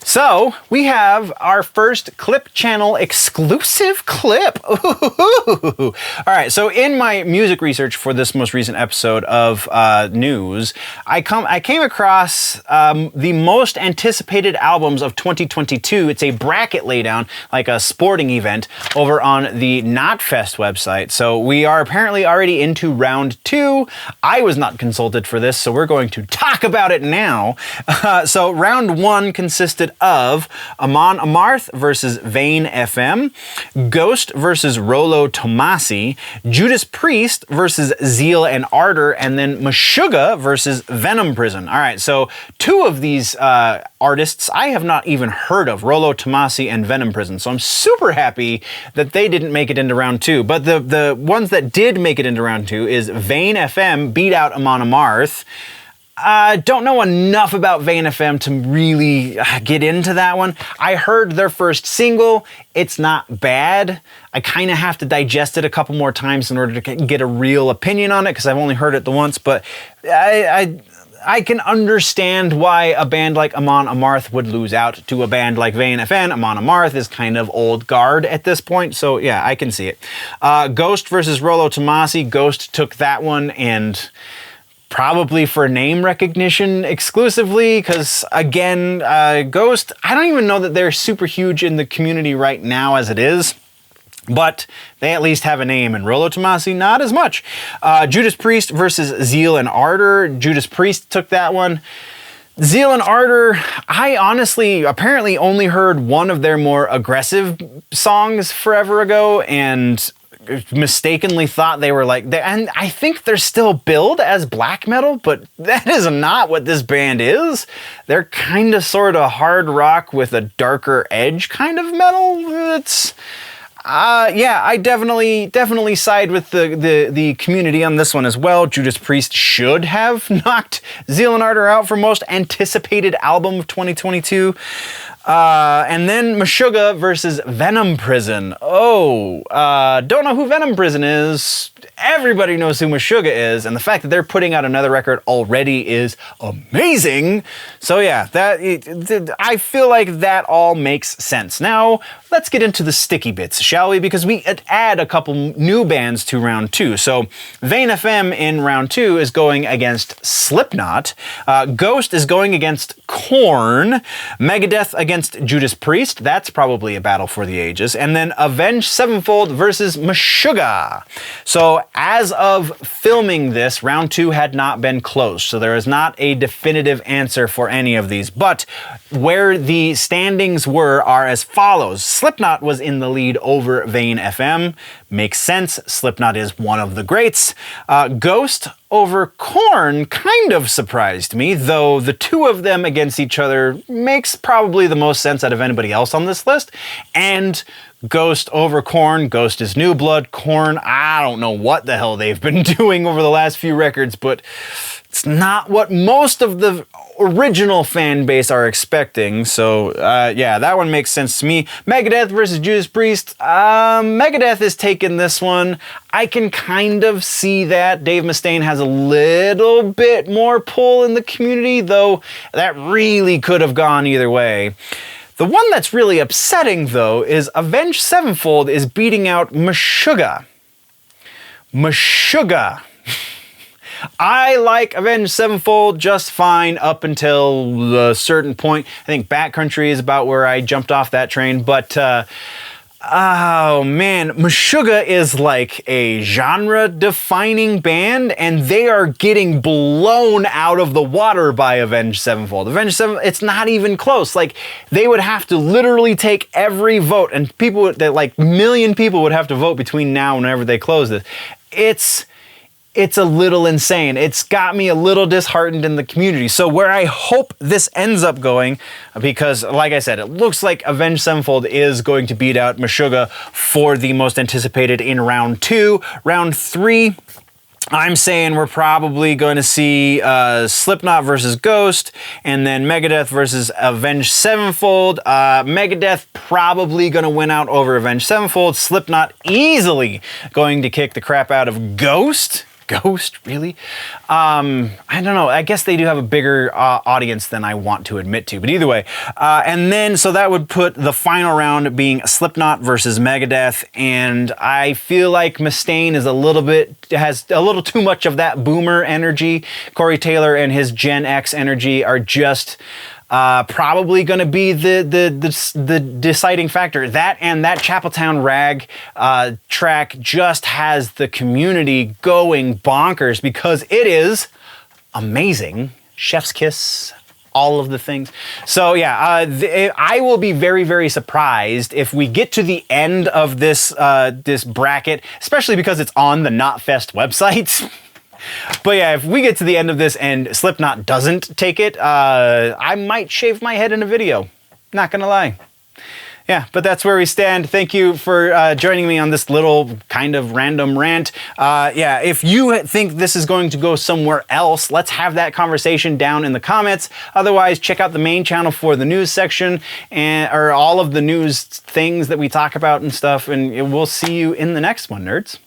So we have our first Clip Channel exclusive clip. Ooh. All right, so in my music research for this most recent episode of news, I came across the most anticipated albums of 2022. It's a bracket laydown, like a sporting event, over on the Knotfest website. So we are apparently already into round 2. I was not consulted for this, so we're going to talk about it now. So round 1 consisted of Amon Amarth versus Vane FM, Ghost versus Rolo Tomassi, Judas Priest versus Zeal and Ardor, and then Meshuggah versus Venom Prison. All right, so 2 of these artists I have not even heard of, Rolo Tomassi and Venom Prison. So I'm super happy that they didn't make it into round 2. But the ones that did make it into round 2 is Vane FM beat out Amon Amarth. Don't know enough about Vane FM to really get into that one. I heard their first single. It's not bad. I kind of have to digest it a couple more times in order to get a real opinion on it, because I've only heard it the once, but I can understand why a band like Amon Amarth would lose out to a band like Vane FM. Amon Amarth is kind of old guard at this point, so yeah, I can see it. Ghost versus Rolo Tomassi. Ghost took that one, and probably for name recognition exclusively, because again, Ghost, I don't even know that they're super huge in the community right now as it is, but they at least have a name, and Rolo Tomassi, not as much. Judas Priest versus Zeal and Ardor. Judas Priest took that one. Zeal and Ardor, I honestly apparently only heard one of their more aggressive songs forever ago, and mistakenly thought they were like, and I think they're still billed as black metal, but that is not what this band is. They're kind of sort of hard rock with a darker edge kind of metal. It's yeah, I definitely side with the community on this one as well. Judas Priest should have knocked Zeal and Ardor out for most anticipated album of 2022. And then Meshuggah versus Venom Prison. Oh, don't know who Venom Prison is. Everybody knows who Meshuggah is, and the fact that they're putting out another record already is amazing. So yeah, I feel like that all makes sense. Now, let's get into the sticky bits, shall we? Because we add a couple new bands to round 2. So Vane FM in round 2 is going against Slipknot. Ghost is going against Korn. Megadeth against Judas Priest. That's probably a battle for the ages. And then Avenged Sevenfold versus Meshuggah. So as of filming this, round 2 had not been closed. So there is not a definitive answer for any of these. But where the standings are as follows. Slipknot was in the lead over Vane FM. Makes sense. Slipknot is one of the greats. Ghost over Korn kind of surprised me, though the 2 of them against each other makes probably the most sense out of anybody else on this list. And Ghost over Korn. Ghost is new blood. Korn, I don't know what the hell they've been doing over the last few records, but it's not what most of the original fan base are expecting. So yeah, that one makes sense to me. Megadeth versus Judas Priest. Megadeth is taking this one. I can kind of see that. Dave Mustaine has a little bit more pull in the community, though that really could have gone either way. The one that's really upsetting, though, is Avenged Sevenfold is beating out Meshuggah. Meshuggah. I like Avenged Sevenfold just fine up until a certain point. I think Backcountry is about where I jumped off that train, but oh man, Meshuggah is like a genre-defining band, and they are getting blown out of the water by Avenged Sevenfold. Avenged Sevenfold, it's not even close. Like, they would have to literally take every vote, and people that like million people would have to vote between now and whenever they close this. It's a little insane. It's got me a little disheartened in the community. So where I hope this ends up going, because like I said, it looks like Avenged Sevenfold is going to beat out Meshuggah for the most anticipated in round 2. Round 3, I'm saying we're probably going to see Slipknot versus Ghost, and then Megadeth versus Avenged Sevenfold. Megadeth probably going to win out over Avenged Sevenfold. Slipknot easily going to kick the crap out of Ghost. Ghost, really? I don't know. I guess they do have a bigger audience than I want to admit to. But either way, and then so that would put the final round being Slipknot versus Megadeth, and I feel like Mustaine is has a little too much of that boomer energy. Corey Taylor and his Gen X energy are just probably going to be the deciding factor. That and that Chapeltown Rag track just has the community going bonkers because it is amazing. Chef's kiss, all of the things. So yeah, I will be very, very surprised if we get to the end of this this bracket, especially because it's on the Knotfest website. But yeah, if we get to the end of this and Slipknot doesn't take it, I might shave my head in a video. Not gonna lie. Yeah, but that's where we stand. Thank you for joining me on this little kind of random rant. Yeah, if you think this is going to go somewhere else, let's have that conversation down in the comments. Otherwise, check out the main channel for the news section or all of the news things that we talk about and stuff. And we'll see you in the next one, nerds.